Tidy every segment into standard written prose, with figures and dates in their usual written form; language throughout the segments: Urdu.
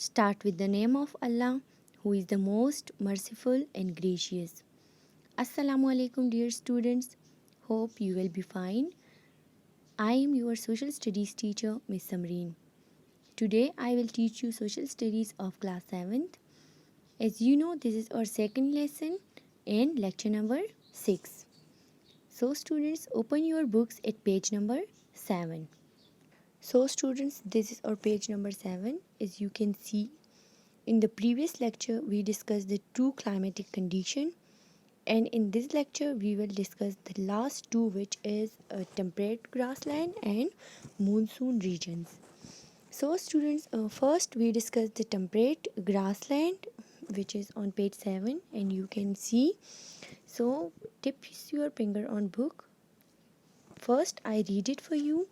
Start with the name of Allah, who is the most merciful and gracious. Assalamu alaikum, dear students. Hope you will be fine. I am your social studies teacher, Miss Samreen. Today I will teach you social studies of class 7th. As you know, this is our second lesson and lecture number 6. So students, open your books at page number 7. So students, this is our page number 7. As you can see, in the previous lecture, we discussed the two climatic conditions, and in this lecture, we will discuss the last two, which is temperate grassland and monsoon regions. So, students, first we discussed the temperate grassland, which is on page 7, and you can see. So, tip your finger on book. First, I read it for you.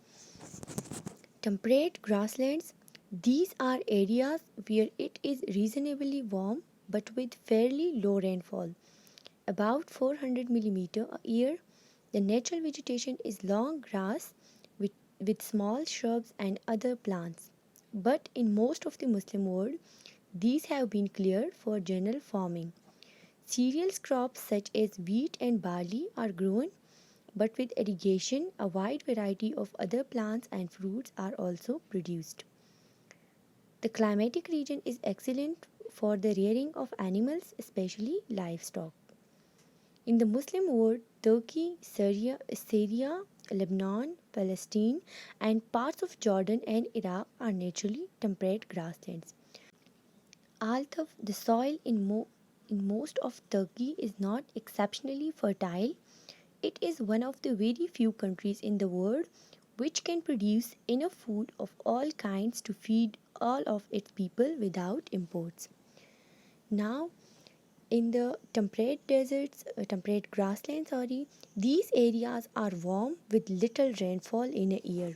Temperate grasslands. These are areas where it is reasonably warm but with fairly low rainfall, about 400 mm a year. The natural vegetation is long grass with small shrubs and other plants. But in most of the Muslim world, these have been cleared for general farming. Cereals crops such as wheat and barley are grown, but with irrigation, a wide variety of other plants and fruits are also produced. The climatic region is excellent for the rearing of animals, especially livestock. In the Muslim world, Turkey, Syria, Lebanon, Palestine, and parts of Jordan and Iraq are naturally temperate grasslands. Although the soil in most of Turkey is not exceptionally fertile, it is one of the very few countries in the world which can produce enough food of all kinds to feed all of its people without imports. Now, in the temperate grasslands, these areas are warm with little rainfall in a year.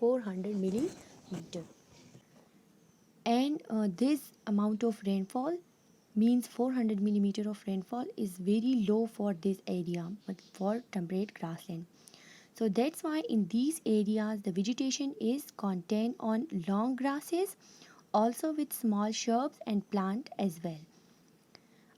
400 millimeter. And this amount of rainfall means 400 millimeter of rainfall is very low for this area, but for temperate grassland. So that's why in these areas the vegetation is contained on long grasses, also with small shrubs and plant as well.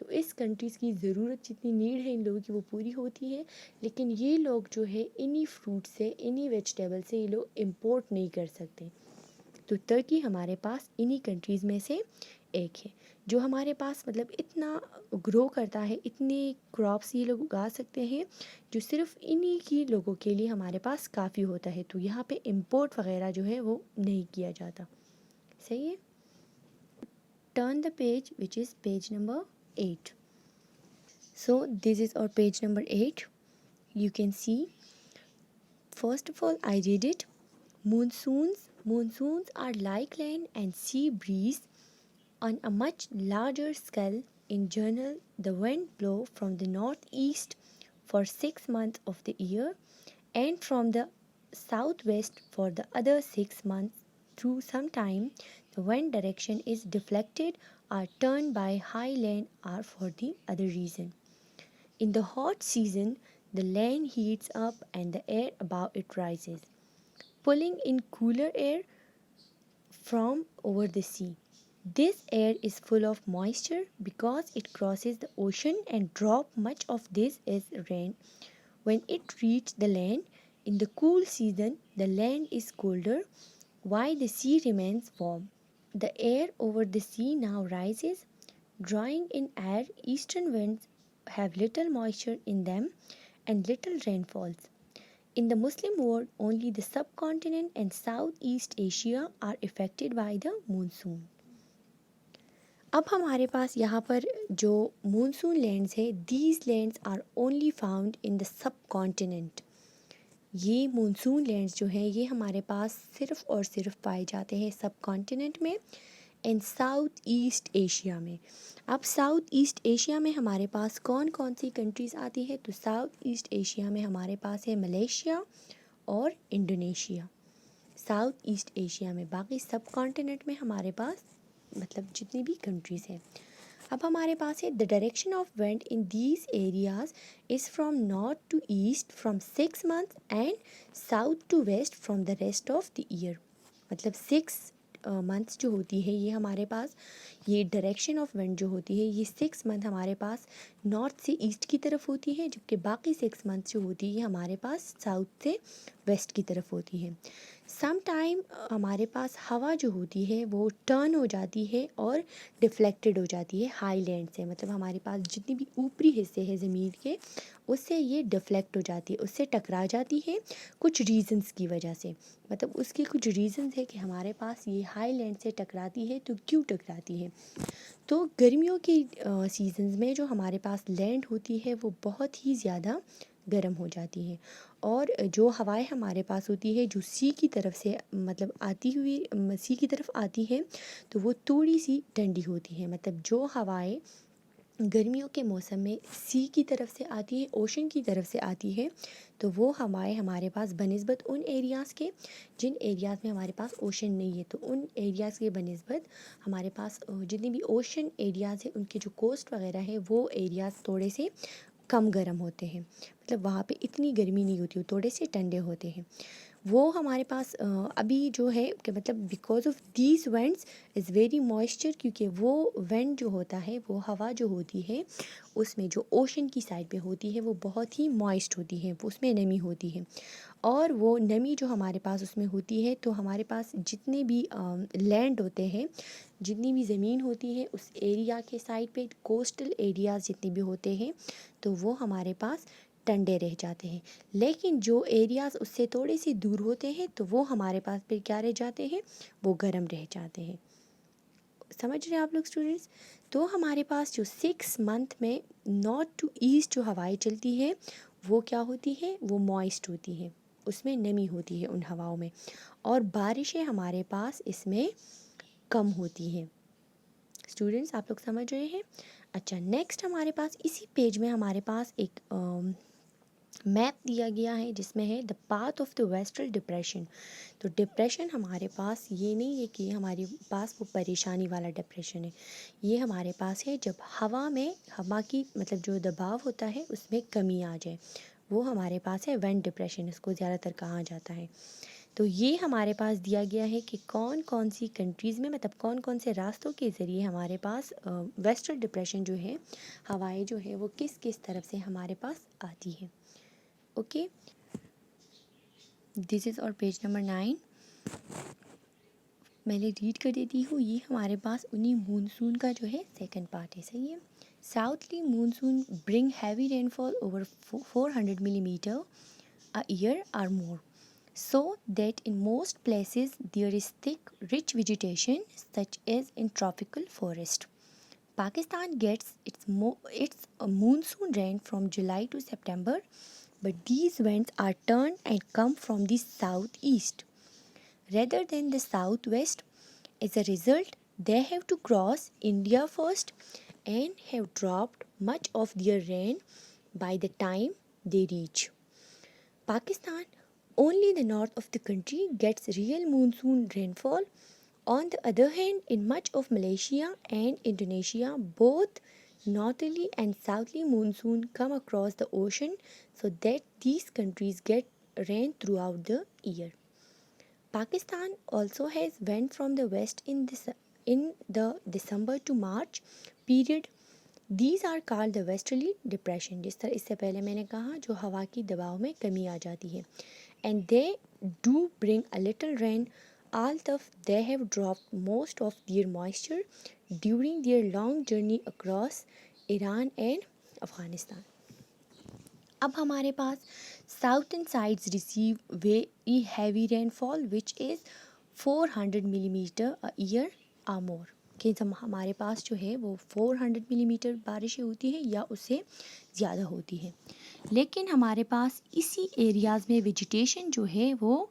تو اس کنٹریز کی ضرورت جتنی نیڈ ہے ان لوگوں کی وہ پوری ہوتی ہے، لیکن یہ لوگ جو ہے انہی فروٹ سے انہی ویجیٹیبل سے یہ لوگ امپورٹ نہیں کر سکتے. تو ترکی ہمارے پاس انہی کنٹریز میں سے ایک ہے جو ہمارے پاس مطلب اتنا گرو کرتا ہے، اتنے کراپس یہ لوگ اگا سکتے ہیں جو صرف انہی کی لوگوں کے لیے ہمارے پاس کافی ہوتا ہے. تو یہاں پہ امپورٹ وغیرہ جو ہے وہ نہیں کیا جاتا. صحیح ہے. Turn the page which is page number 8. So this is our page number 8. You can see, first of all I read it. Monsoons are like land and sea breeze on a much larger scale. In general, the wind blows from the northeast for 6 months of the year and from the southwest for the other 6 months. Through some time, the wind direction is deflected or turned by high land or for the other reason. In the hot season, the land heats up and the air above it rises, pulling in cooler air from over the sea. This air is full of moisture because it crosses the ocean and drops much of this as rain. When it reaches the land in the cool season, the land is colder while the sea remains warm. The air over the sea now rises, drawing in air. Eastern winds have little moisture in them and little rain falls. In the Muslim world, only the subcontinent and Southeast Asia are affected by the monsoon. اب ہمارے پاس یہاں پر جو مونسون لینڈز ہے، these lands are only found in the subcontinent. یہ مونسون لینڈز جو ہیں یہ ہمارے پاس صرف اور صرف پائے جاتے ہیں سب کانٹیننٹ میں اینڈ ساؤتھ ایسٹ ایشیا میں. اب ساؤتھ ایسٹ ایشیا میں ہمارے پاس کون کون سی کنٹریز آتی ہے؟ تو ساؤتھ ایسٹ ایشیا میں ہمارے پاس ہے ملیشیا اور انڈونیشیا. ساؤتھ ایسٹ ایشیا میں، باقی سب کانٹیننٹ میں ہمارے پاس مطلب جتنی بھی کنٹریز ہیں. اب ہمارے پاس ہے the direction of wind in these areas is from north to east from 6 months and south to west from the rest of the year. مطلب 6 months جو ہوتی ہے یہ ہمارے پاس، یہ ڈائریکشن آف وینڈ جو ہوتی ہے یہ 6 month ہمارے پاس نارتھ سے ایسٹ کی طرف ہوتی ہے، جبکہ باقی 6 months جو ہوتی ہے یہ ہمارے پاس ساؤتھ سے ویسٹ کی طرف ہوتی ہے. سم ٹائم ہمارے پاس ہوا جو ہوتی ہے وہ ٹرن ہو جاتی ہے اور ڈیفلیکٹڈ ہو جاتی ہے ہائی لینڈ سے. مطلب ہمارے پاس جتنی بھی اوپری حصے ہیں زمین کے اس سے یہ ڈیفلیکٹ ہو جاتی ہے، اس سے ٹکرا جاتی ہے کچھ ریزنس کی وجہ سے. مطلب اس کے کچھ ریزنس ہے کہ ہمارے پاس یہ ہائی لینڈ سے ٹکراتی ہے تو کیوں ٹکراتی ہے. تو گرمیوں کی سیزنز میں جو ہمارے پاس لینڈ ہوتی ہے وہ بہت ہی زیادہ گرم ہو جاتی ہے، اور جو ہوائیں ہمارے پاس ہوتی ہے جو سی کی طرف سے مطلب آتی ہوئی سی کی طرف آتی ہے تو وہ تھوڑی سی ٹھنڈی ہوتی ہے. مطلب جو ہوائیں گرمیوں کے موسم میں سی کی طرف سے آتی ہے، اوشن کی طرف سے آتی ہے، تو وہ ہوائیں ہمارے پاس بنسبت ان ایریاز کے جن ایریاز میں ہمارے پاس اوشن نہیں ہے، تو ان ایریاز کے بنسبت ہمارے پاس جتنی بھی اوشن ایریاز ہیں ان کے جو کوسٹ وغیرہ ہے وہ ایریاز تھوڑے سے کم گرم ہوتے ہیں. مطلب وہاں پہ اتنی گرمی نہیں ہوتی، وہ تھوڑے سے ٹھنڈے ہوتے ہیں. وہ ہمارے پاس ابھی جو ہے کہ مطلب because of these winds is very moisture, کیونکہ وہ وینڈ جو ہوتا ہے وہ ہوا جو ہوتی ہے اس میں جو اوشن کی سائڈ پہ ہوتی ہے وہ بہت ہی موئسٹ ہوتی ہے، اس میں نمی ہوتی ہے. اور وہ نمی جو ہمارے پاس اس میں ہوتی ہے تو ہمارے پاس جتنے بھی لینڈ ہوتے ہیں، جتنی بھی زمین ہوتی ہے اس ایریا کے سائڈ پہ کوسٹل ایریاز جتنے بھی ہوتے ہیں تو وہ ہمارے پاس ٹھنڈے رہ جاتے ہیں. لیکن جو ایریاز اس سے تھوڑے سی دور ہوتے ہیں تو وہ ہمارے پاس پھر کیا رہ جاتے ہیں؟ وہ گرم رہ جاتے ہیں. سمجھ رہے ہیں آپ لوگ اسٹوڈنٹس؟ تو ہمارے پاس جو 6 month میں نارتھ ٹو ایسٹ جو ہوائیں چلتی ہے وہ کیا ہوتی ہے؟ وہ موئسٹ ہوتی ہے، اس میں نمی ہوتی ہے ان ہواؤں میں، اور بارشیں ہمارے پاس اس میں کم ہوتی ہیں. اسٹوڈنٹس آپ لوگ سمجھ رہے ہیں؟ اچھا، نیکسٹ ہمارے پاس اسی پیج میں ہمارے پاس ایک میپ دیا گیا ہے جس میں ہے the path of the western depression. تو ڈپریشن ہمارے پاس یہ نہیں ہے کہ ہمارے پاس وہ پریشانی والا ڈپریشن ہے، یہ ہمارے پاس ہے جب ہوا کی مطلب جو دباؤ ہوتا ہے اس میں کمی آ جائے، وہ ہمارے پاس ہے وینڈ ڈپریشن، اس کو زیادہ تر کہا جاتا ہے. تو یہ ہمارے پاس دیا گیا ہے کہ کون کون سی کنٹریز میں مطلب کون کون سے راستوں کے ذریعے ہمارے پاس ویسٹرن ڈپریشن جو ہے ہوائیں جو ہے وہ کس کس طرف سے ہمارے پاس آتی ہے. اوکے, دس از اور پیج نمبر 9. میں نے ریڈ کر دیتی ہوں. یہ ہمارے پاس انہی مونسون کا جو ہے سیکنڈ پارٹ ہے. صحیح ہے. ساؤتھلی مونسون برنگ ہیوی رین فال اوور 400 ملی metre a year or more, so that in most places there is thick, rich vegetation such as in tropical forest. Pakistan gets its monsoon rain from July to September, but these winds are turned and come from the southeast rather than the southwest. As a result, they have to cross India first and have dropped much of their rain by the time they reach Pakistan. Only the north of the country gets real monsoon rainfall. On the other hand, in much of Malaysia and Indonesia, both northerly and southerly monsoon come across the ocean, so that these countries get rain throughout the year. Pakistan also has wind from the west in the December to March period. These are called the westerly depression. جس طرح اس سے پہلے میں نے کہا جو ہوا کی دباؤ میں کمی آ جاتی ہے. And they do bring a little rain, although they have dropped most of their moisture during their long journey across Iran and Afghanistan. اب ہمارے پاس southern sides receive very heavy rainfall which is 400 ملی metre a year or more. کہ ہمارے پاس جو ہے وہ 400 ملی میٹر بارشیں ہوتی ہیں یا اس سے زیادہ ہوتی ہے. لیکن ہمارے پاس اسی ایریاز میں ویجیٹیشن جو ہے وہ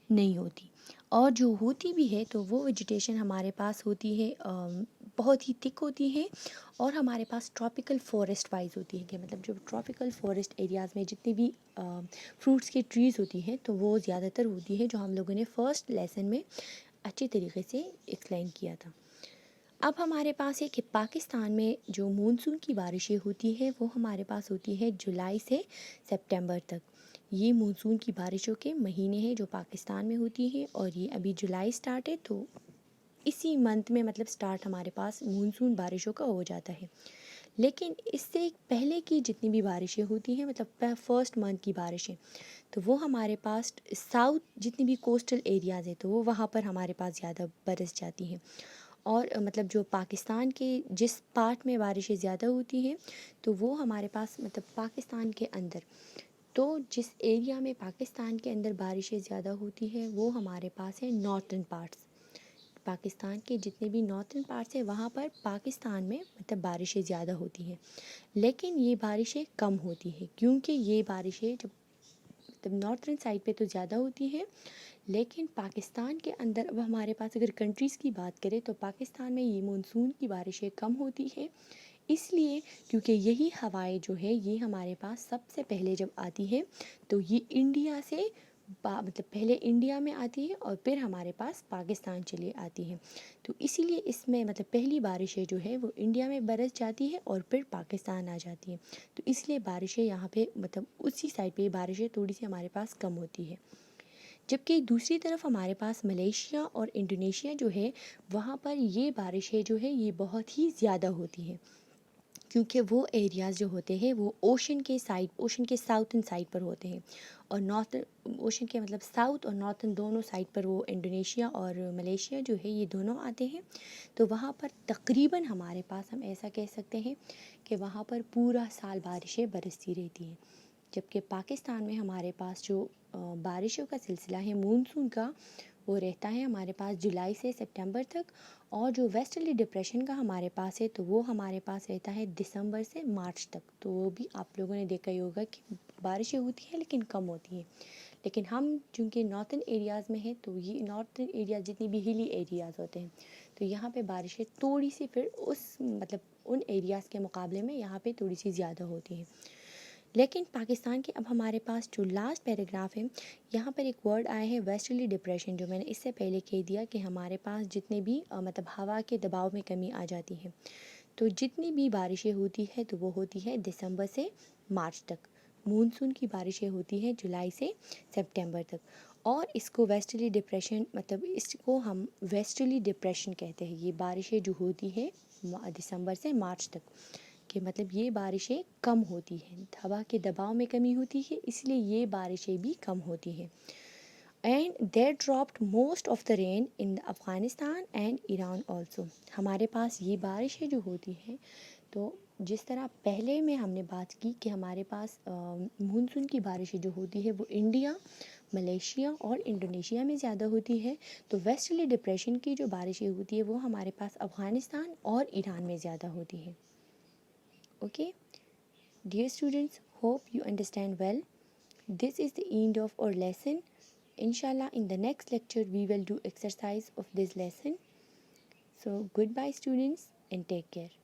نہیں ہوتی, اور جو ہوتی بھی ہے تو وہ ویجیٹیشن ہمارے پاس ہوتی ہے بہت ہی تھک ہوتی ہے, اور ہمارے پاس ٹراپیکل فارسٹ وائز ہوتی ہے. کہ مطلب جو ٹراپیکل فارسٹ ایریاز میں جتنی بھی فروٹس کی ٹریز ہوتی ہیں تو وہ زیادہ تر ہوتی ہے, جو ہم لوگوں نے فرسٹ لیسن میں اچھی طریقے سے ایکسپلین کیا تھا. اب ہمارے پاس ہے کہ پاکستان میں جو مونسون کی بارشیں ہوتی ہے وہ ہمارے پاس ہوتی ہے جولائی سے سپٹمبر تک. یہ مونسون کی بارشوں کے مہینے ہیں جو پاکستان میں ہوتی ہیں, اور یہ ابھی جولائی سٹارٹ ہے تو اسی منتھ میں مطلب سٹارٹ ہمارے پاس مونسون بارشوں کا ہو جاتا ہے. لیکن اس سے پہلے کی جتنی بھی بارشیں ہوتی ہیں مطلب فرسٹ منتھ کی بارشیں تو وہ ہمارے پاس ساؤتھ جتنی بھی کوسٹل ایریاز ہیں تو وہ وہاں پر ہمارے پاس زیادہ برس جاتی ہیں. اور مطلب جو پاکستان کے جس پارٹ میں بارشیں زیادہ ہوتی ہیں تو وہ ہمارے پاس مطلب پاکستان کے اندر, تو جس ایریا میں پاکستان کے اندر بارشیں زیادہ ہوتی ہیں وہ ہمارے پاس ہے نارتھرن پارٹس. پاکستان کے جتنے بھی نارتھرن پارٹس ہیں وہاں پر پاکستان میں مطلب بارشیں زیادہ ہوتی ہیں, لیکن یہ بارشیں کم ہوتی ہیں کیونکہ یہ بارشیں جب مطلب نارتھرن سائڈ پہ تو زیادہ ہوتی ہیں, لیکن پاکستان کے اندر اب ہمارے پاس اگر کنٹریز کی بات کریں تو پاکستان میں یہ مونسون کی بارشیں کم ہوتی ہیں, اس لیے کیونکہ یہی ہوائیں جو ہے یہ ہمارے پاس سب سے پہلے جب آتی ہے تو یہ انڈیا سے مطلب پہلے انڈیا میں آتی ہے اور پھر ہمارے پاس پاکستان چلی آتی ہے. تو اسی لیے اس میں مطلب پہلی بارشیں جو ہے وہ انڈیا میں برس جاتی ہے اور پھر پاکستان آ جاتی ہیں, تو اس لیے بارشیں یہاں پہ مطلب اسی سائڈ پہ بارشیں تھوڑی سی ہمارے پاس کم ہوتی ہے. جبکہ دوسری طرف ہمارے پاس ملیشیا اور انڈونیشیا جو ہے وہاں پر یہ بارشیں جو ہے یہ بہت ہی زیادہ ہوتی ہیں, کیونکہ وہ ایریاز جو ہوتے ہیں وہ اوشن کے ساؤتھن سائڈ پر ہوتے ہیں, اور نارتھ اوشن کے مطلب ساؤتھ اور نارتھن دونوں سائڈ پر وہ انڈونیشیا اور ملیشیا جو ہے یہ دونوں آتے ہیں. تو وہاں پر تقریباً ہمارے پاس ہم ایسا کہہ سکتے ہیں کہ وہاں پر پورا سال بارشیں برستی رہتی ہیں. جبکہ پاکستان میں ہمارے پاس جو بارشوں کا سلسلہ ہے مونسون کا وہ رہتا ہے ہمارے پاس جولائی سے سپٹمبر تک, اور جو ویسٹرلی ڈپریشن کا ہمارے پاس ہے تو وہ ہمارے پاس رہتا ہے دسمبر سے مارچ تک. تو وہ بھی آپ لوگوں نے دیکھا ہی ہوگا کہ بارشیں ہوتی ہیں لیکن کم ہوتی ہیں. لیکن ہم چونکہ نارتھرن ایریاز میں ہیں تو یہ نارتھرن ایریاز جتنی بھی ہلی ایریاز ہوتے ہیں تو یہاں پہ بارشیں تھوڑی سی پھر اس مطلب ان ایریاز کے مقابلے میں یہاں پہ تھوڑی سی زیادہ ہوتی ہیں. لیکن پاکستان کے اب ہمارے پاس جو لاسٹ پیراگراف ہے یہاں پر ایک ورڈ آیا ہے ویسٹرلی ڈپریشن, جو میں نے اس سے پہلے کہہ دیا کہ ہمارے پاس جتنے بھی مطلب ہوا کے دباؤ میں کمی آ جاتی ہے تو جتنی بھی بارشیں ہوتی ہے تو وہ ہوتی ہے دسمبر سے مارچ تک. مونسون کی بارشیں ہوتی ہیں جولائی سے سپٹمبر تک, اور اس کو ویسٹرلی ڈپریشن مطلب اس کو ہم ویسٹرلی ڈپریشن کہتے ہیں. یہ بارشیں جو ہوتی ہے دسمبر سے مارچ تک کہ مطلب یہ بارشیں کم ہوتی ہیں, ہوا کے دباؤ میں کمی ہوتی ہے, اس لیے یہ بارشیں بھی کم ہوتی ہیں. And there dropped most of the rain in Afghanistan and Iran also. ہمارے پاس یہ بارشیں جو ہوتی ہیں, تو جس طرح پہلے میں ہم نے بات کی کہ ہمارے پاس مونسون کی بارشیں جو ہوتی ہے وہ انڈیا, ملیشیا اور انڈونیشیا میں زیادہ ہوتی ہے, تو ویسٹرلی ڈپریشن کی جو بارشیں ہوتی ہے وہ ہمارے پاس افغانستان اور ایران میں زیادہ ہوتی ہے. Okay dear students, hope you understand well. This is the end of our lesson. Inshallah, in the next lecture, we will do exercise of this lesson. So, goodbye, students, and take care.